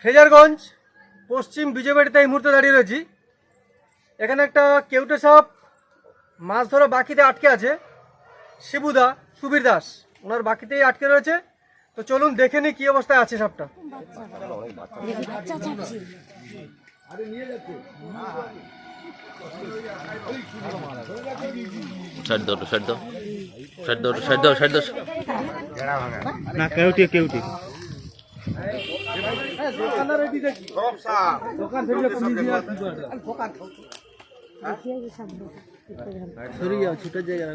ফ্রেজারগঞ্জ পশ্চিম বিজয়বাড়িতে এই মুহূর্তে দাঁড়িয়ে রয়েছি। এখানে একটা কেউটে সাপ মাছ ধরা বাকিতে আটকে আছে। শিবুদা, সুবীর দাস, ওনার বাকিতেই আটকে রয়েছে। তো চলুন দেখে নিই কি অবস্থায় আছে সাপটা। কেউটি ছুটে জায়গা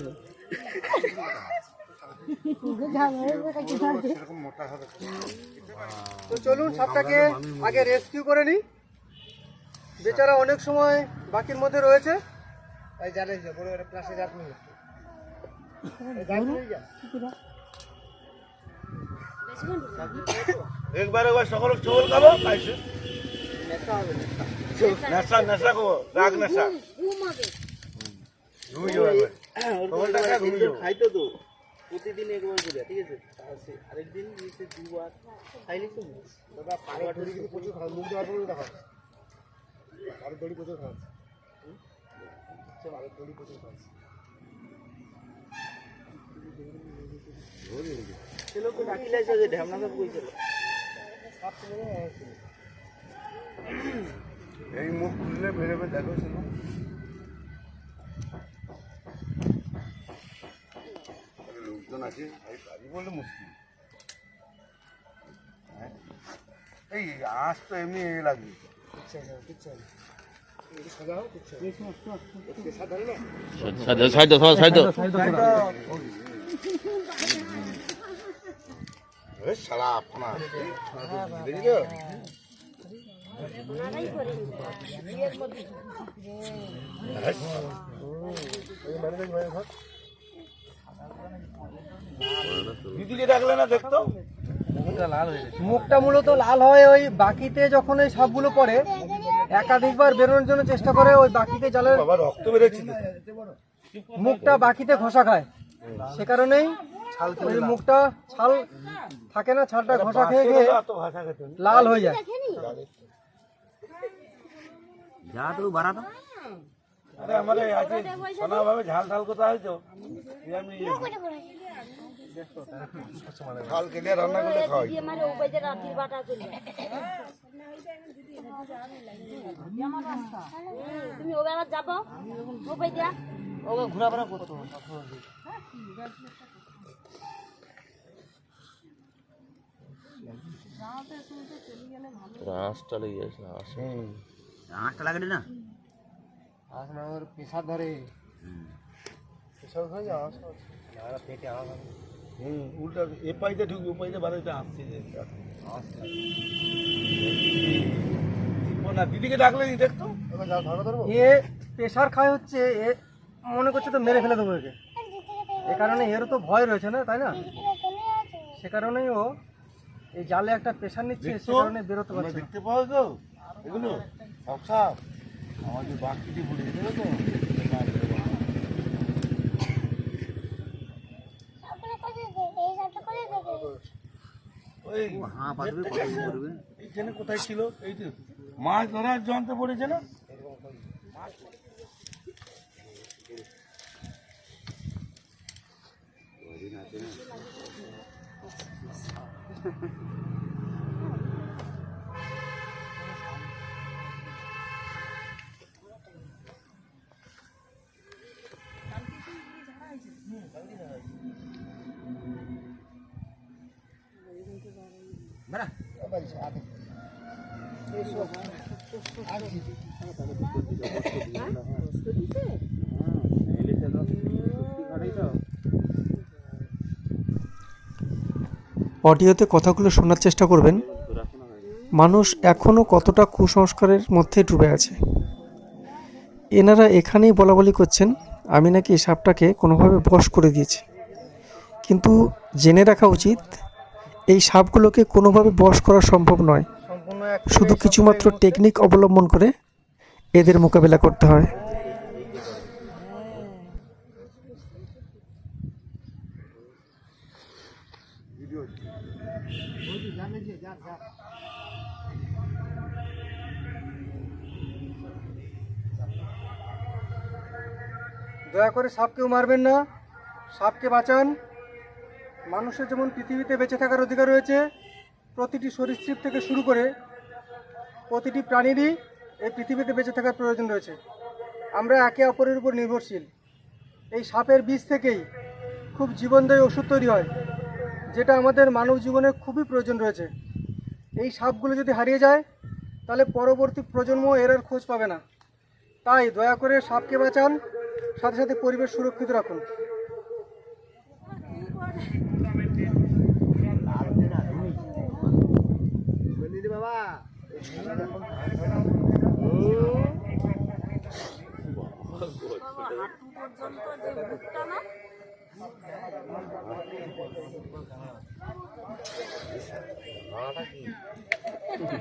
তো চলুন সাপটাকে আগে রেস্কিউ করে নিই। বেচারা অনেক সময় বাকির মধ্যে রয়েছে। একবার সকল চোল খাবো খাইছে নেশা নেশা খাবো রাগ নেশা খাইতো তো প্রতিদিন একবার করে, ঠিক আছে? আরেকদিন দুবার খাইলে তো দাদা পাড়ি কিন্তু প্রচুর খাওয়া, মুখ দেওয়ার পরে দেখা আরো দড়ি প্রচুর খাওয়াচ্ছে, আরো দড়ি প্রচুর খাওয়াচ্ছে। এই মুখ খুললে বেরোবে, দেখো লোকজন আছে বললে মুশকিল। এই আঁশ তো এমনি লাগবে। সারা আপনার দিদিকে ডাকলে না দেখতো মুখটা মূলত লাল হয় ওই বাকিতে যখন ওই সাপগুলো পড়ে একাধিকবার বেরোনোর জন্য চেষ্টা করে। ওই বাকিতে জালের রক্ত বেরোচ্ছে, মুখটা বাকিতে ঘষা খায়, সে কারণেই ওই মুখটা ছাল থাকে না, ছালটা ঘষা খেয়ে খেয়ে লাল হয়ে যায়। ঝাল ঝাল কোথা হয়েছো ঝাল কেটে রান্না করলে খাওয়াই। তুমি ওবেলা যাবো ওকে ঘোরাফেরা করতো। আঁশটা লেগে গেছে, আঁশটা লাগে না, আঁশ না ওর প্রেশার ধরে, প্রেশার ধরে আঁশ পেটে আঁশ। উল্টা এ পাইতে ঢুকবে, ও পাইতে বাড়িতে আসছে না। দিদিকে ডাকলে নি দেখতো, এ প্রেশার খায় হচ্ছে, এ মনে করছে তো মেরে ফেলে দেবো একে, এ কারণে এরও তো ভয় রয়েছে না, তাই না? সে কারণেই ও এই জালে একটা প্রেশার নিচ্ছে, সে কারণে বেরোতে পারছে। দেখতে পাওয়া তো এগুলো সব সাপ আমাদের বাকিটি ভুলে যেতে তো। এইখানে কোথায় ছিল? এই তো মাছ ধরার যন্ত্র পড়েছে না, অডিওতে কথাগুলো শোনার চেষ্টা করবেন। মানুষ এখনও কতটা কুসংস্কারের মধ্যে ডুবে আছে। এনারা এখানেই বলাবলি করছেন আমি নাকি এই সাপটাকে কোনোভাবে বশ করে দিয়েছি, কিন্তু জেনে রাখা উচিত এই সাপগুলোকে কোনোভাবে বশ করা সম্ভব নয়। শুধু কিছুমাত্র টেকনিক অবলম্বন করে এদের মোকাবেলা করতে হয়। দয়া করে সাপকেও মারবেন না, সাপকে বাঁচান। মানুষের যেমন পৃথিবীতে বেঁচে থাকার অধিকার রয়েছে, প্রতিটি সরীসৃপ থেকে শুরু করে প্রতিটি প্রাণীরই এই পৃথিবীতে বেঁচে থাকার প্রয়োজন রয়েছে। আমরা একে অপরের উপর নির্ভরশীল। এই সাপের বীজ থেকেই খুব জীবনদায়ী ওষুধ তৈরি হয়, যেটা আমাদের মানব জীবনে খুবই প্রয়োজন রয়েছে। এই সাপগুলো যদি হারিয়ে যায় তাহলে পরবর্তী প্রজন্ম এর আর খোঁজ পাবে না। তাই দয়া করে সাপকে বাঁচান, সাথে সাথে পরিবেশ সুরক্ষিত রাখুন।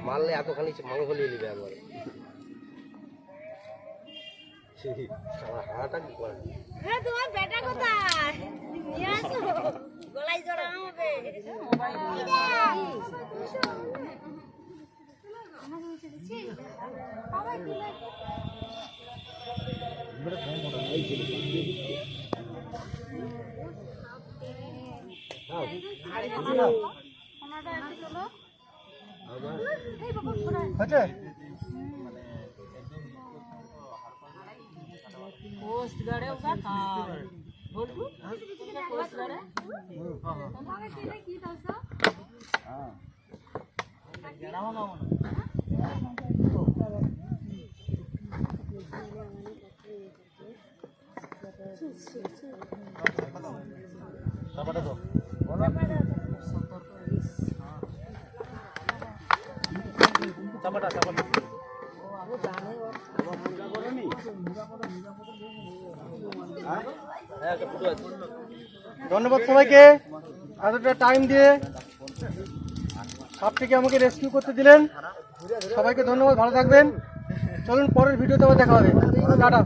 মারলে এতখানি মাংস নিয়ে নিবে একবারে। হারাটা কি করে? হ্যাঁ, তোমার বেটা কোথায়? নিয়ে আসো, গলায় জড়ানো হবে। আচ্ছা, পোস্ট গাড়ে ওটা কার বলবো পোস্ট গাড়ে তোমাকে দিলে কি দাও হ্যাঁ জানাবো না চাপাটা তো চাপাটা চাপাটা ধন্যবাদ সবাইকে এতটা টাইম দিয়ে সাপটিকে আমাকে রেস্কিউ করতে দিলেন। সবাইকে ধন্যবাদ, ভালো থাকবেন। চলুন পরের ভিডিওতে আবার দেখা হবে। টাটা।